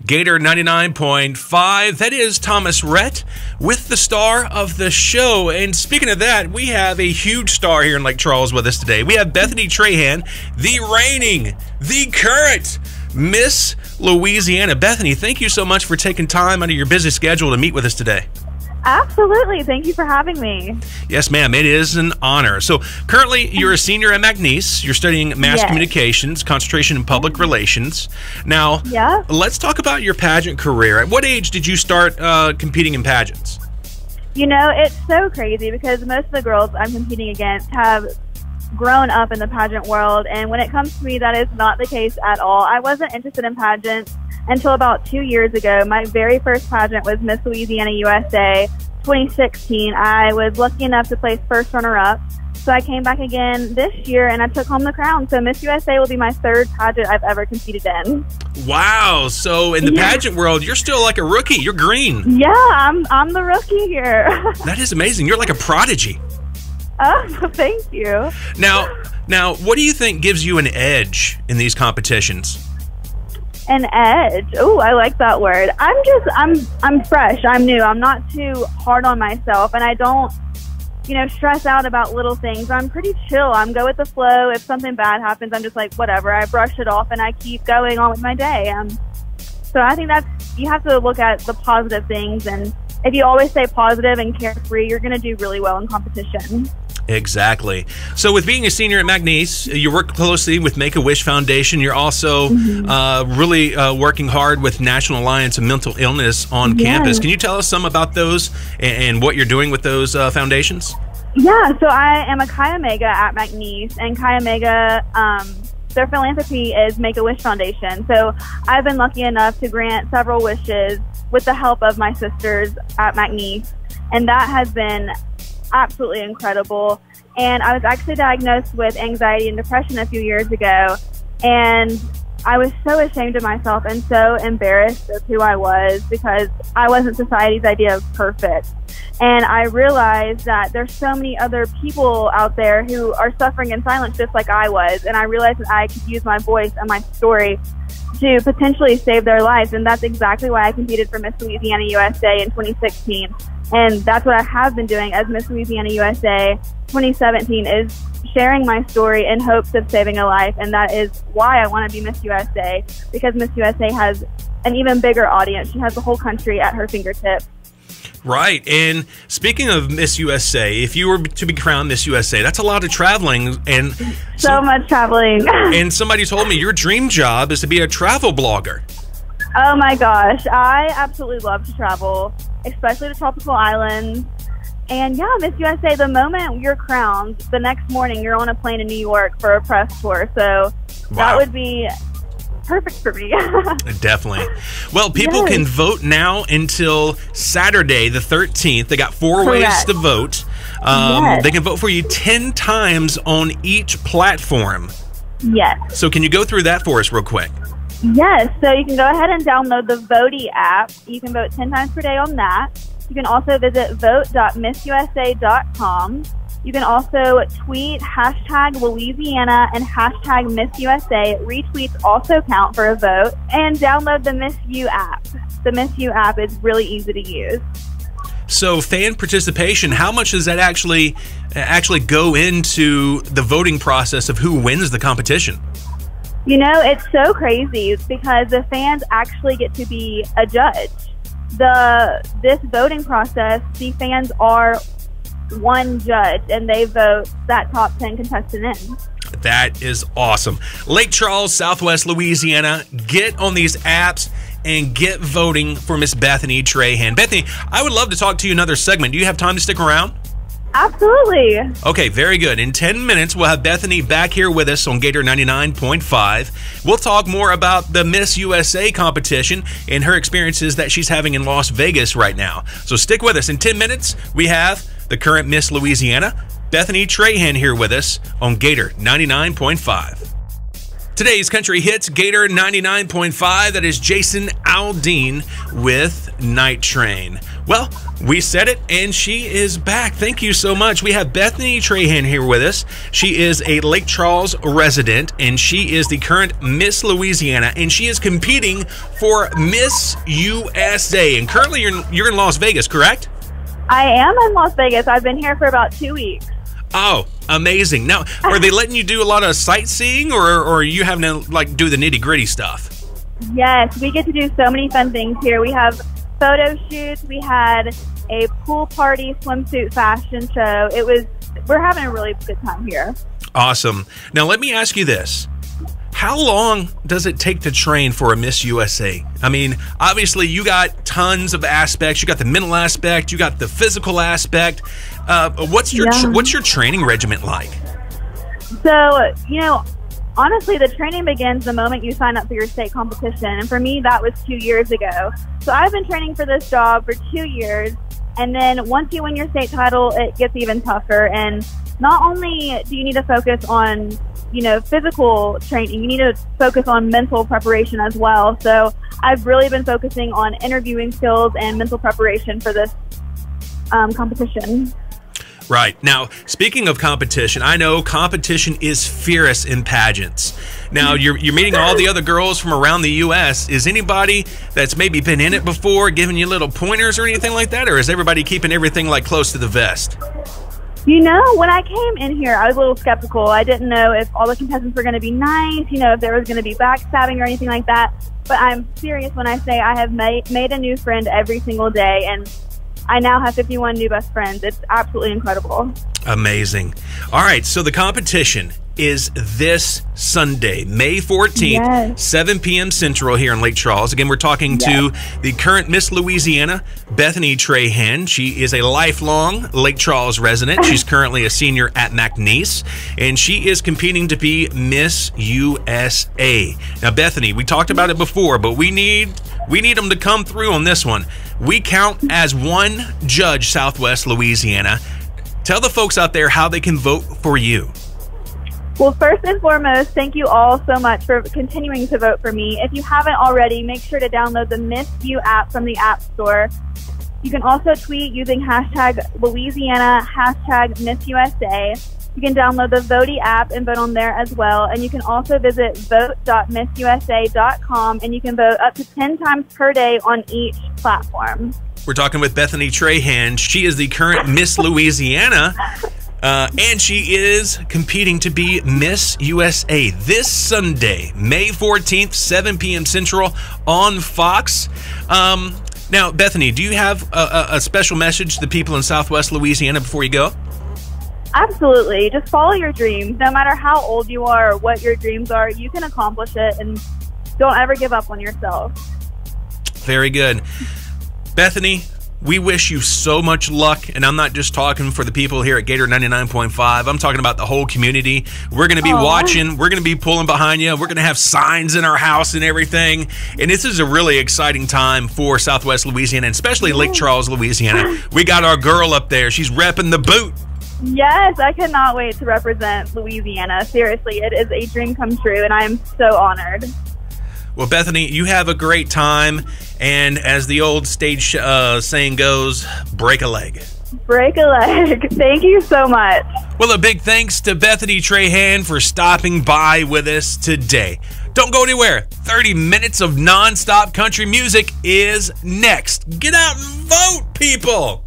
Gator 99.5. That is Thomas Rhett with the star of the show. And speaking of that, we have a huge star here in Lake Charles with us today. We have Bethany Trahan, the reigning, the current Miss Louisiana. Bethany, thank you so much for taking time out of your busy schedule to meet with us today. Absolutely. Thank you for having me. Yes, ma'am. It is an honor. So currently, you're a senior at McNeese. You're studying mass communications, concentration in public relations. Now, let's talk about your pageant career. At what age did you start competing in pageants? You know, it's so crazy because most of the girls I'm competing against have grown up in the pageant world. And when it comes to me, that is not the case at all. I wasn't interested in pageants until about 2 years ago. My very first pageant was Miss Louisiana USA 2016. I was lucky enough to place first runner-up. So I came back again this year and I took home the crown. So Miss USA will be my third pageant I've ever competed in. Wow. So in the pageant world, you're still like a rookie. You're green. Yeah, I'm the rookie here. That is amazing. You're like a prodigy. Oh, thank you. Now, what do you think gives you an edge in these competitions? An edge. Oh, I like that word. I'm fresh. I'm new. I'm not too hard on myself, and I don't, stress out about little things. I'm pretty chill. I'm go with the flow. If something bad happens, I'm just like, whatever. I brush it off and I keep going on with my day. So I think you have to look at the positive things, and if you always stay positive and carefree, you're going to do really well in competition. Exactly. So with being a senior at McNeese, you work closely with Make-A-Wish Foundation. You're also really working hard with National Alliance of Mental Illness on campus. Can you tell us some about those and what you're doing with those foundations? Yeah, so I am a Chi Omega at McNeese, and Chi Omega, their philanthropy is Make-A-Wish Foundation. So I've been lucky enough to grant several wishes with the help of my sisters at McNeese, and that has been absolutely incredible. And I was actually diagnosed with anxiety and depression a few years ago, and I was so ashamed of myself and so embarrassed of who I was because I wasn't society's idea of perfect. And I realized that there's so many other people out there who are suffering in silence just like I was, and I realized that I could use my voice and my story to potentially save their lives. And that's exactly why I competed for Miss Louisiana USA in 2016. And that's what I have been doing as Miss Louisiana USA 2017, is sharing my story in hopes of saving a life. And that is why I want to be Miss USA, because Miss USA has an even bigger audience. She has the whole country at her fingertips. Right. And speaking of Miss USA, if you were to be crowned Miss USA, that's a lot of traveling. And so much traveling. And somebody told me your dream job is to be a travel blogger. Oh my gosh, I absolutely love to travel, especially to tropical islands. And yeah, Miss USA, the moment you're crowned, the next morning you're on a plane in New York for a press tour. So that would be perfect for me. Definitely. Well, people can vote now until Saturday the 13th. They got 4 ways to vote. They can vote for you 10 times on each platform. Yes. So can you go through that for us real quick? Yes, so you can go ahead and download the Voti app. You can vote 10 times per day on that. You can also visit vote.missusa.com. You can also tweet hashtag Louisiana and hashtag Miss USA. Retweets also count for a vote. And download the Miss U app. The Miss U app is really easy to use. So fan participation, how much does that actually go into the voting process of who wins the competition? You know, it's so crazy because the fans actually get to be a judge. This voting process, the fans are one judge, and they vote that top 10 contestant in. That is awesome. Lake Charles, Southwest Louisiana, get on these apps and get voting for Miss Bethany Trahan. Bethany, I would love to talk to you another segment. Do you have time to stick around? Absolutely. Okay, very good. In 10 minutes, we'll have Bethany back here with us on Gator 99.5. We'll talk more about the Miss USA competition and her experiences that she's having in Las Vegas right now. So stick with us. In 10 minutes, we have the current Miss Louisiana, Bethany Trahan, here with us on Gator 99.5. Today's country hits Gator 99.5. That is Jason Aldine with Night Train. Well, we said it, and she is back. Thank you so much. We have Bethany Trahan here with us. She is a Lake Charles resident, and she is the current Miss Louisiana, and she is competing for Miss USA. And currently, you're in Las Vegas, correct? I am in Las Vegas. I've been here for about 2 weeks. Oh, amazing. Now, are they letting you do a lot of sightseeing, or are you having to, like, do the nitty-gritty stuff? Yes, we get to do so many fun things here. We have photo shoots. We had a pool party swimsuit fashion show. We're having a really good time here. Awesome. Now, let me ask you this. How long does it take to train for a Miss USA? I mean, obviously, you got tons of aspects. You got the mental aspect. You got the physical aspect. What's your training regimen like? So, honestly, the training begins the moment you sign up for your state competition. And for me, that was 2 years ago. So I've been training for this job for 2 years. And then once you win your state title, it gets even tougher. And not only do you need to focus on, physical training, you need to focus on mental preparation as well. So I've really been focusing on interviewing skills and mental preparation for this competition. Right. Now, speaking of competition, I know competition is fierce in pageants. Now, you're meeting all the other girls from around the U.S. Is anybody that's maybe been in it before giving you little pointers or anything like that? Or is everybody keeping everything like close to the vest? When I came in here, I was a little skeptical. I didn't know if all the contestants were going to be nice, if there was going to be backstabbing or anything like that. But I'm serious when I say I have made a new friend every single day, and I now have 51 new best friends. It's absolutely incredible. Amazing. All right, so the competition is this Sunday, May 14th, yes. 7 p.m. Central here in Lake Charles. Again, we're talking to the current Miss Louisiana, Bethany Trahan. She is a lifelong Lake Charles resident. She's currently a senior at McNeese, and she is competing to be Miss USA. Now, Bethany, we talked about it before, but we need them to come through on this one. We count as one judge, Southwest Louisiana. Tell the folks out there how they can vote for you. Well, first and foremost, thank you all so much for continuing to vote for me. If you haven't already, make sure to download the Miss U app from the App Store. You can also tweet using hashtag Louisiana, hashtag Miss USA. You can download the Voti app and vote on there as well. And you can also visit vote.missusa.com, and you can vote up to 10 times per day on each platform. We're talking with Bethany Trahan. She is the current Miss Louisiana. And she is competing to be Miss USA this Sunday, May 14th, 7 p.m. Central on Fox. Now, Bethany, do you have a special message to the people in Southwest Louisiana before you go? Absolutely. Just follow your dreams. No matter how old you are or what your dreams are, you can accomplish it, and don't ever give up on yourself. Very good. Bethany, we wish you so much luck, and I'm not just talking for the people here at Gator 99.5. I'm talking about the whole community. We're going to be watching. We're going to be pulling behind you. We're going to have signs in our house and everything. And this is a really exciting time for Southwest Louisiana, and especially Lake Charles, Louisiana. We got our girl up there. She's repping the boot. Yes, I cannot wait to represent Louisiana. Seriously, it is a dream come true, and I am so honored. Well, Bethany, you have a great time, and as the old stage saying goes, break a leg. Break a leg. Thank you so much. Well, a big thanks to Bethany Trahan for stopping by with us today. Don't go anywhere. 30 minutes of nonstop country music is next. Get out and vote, people.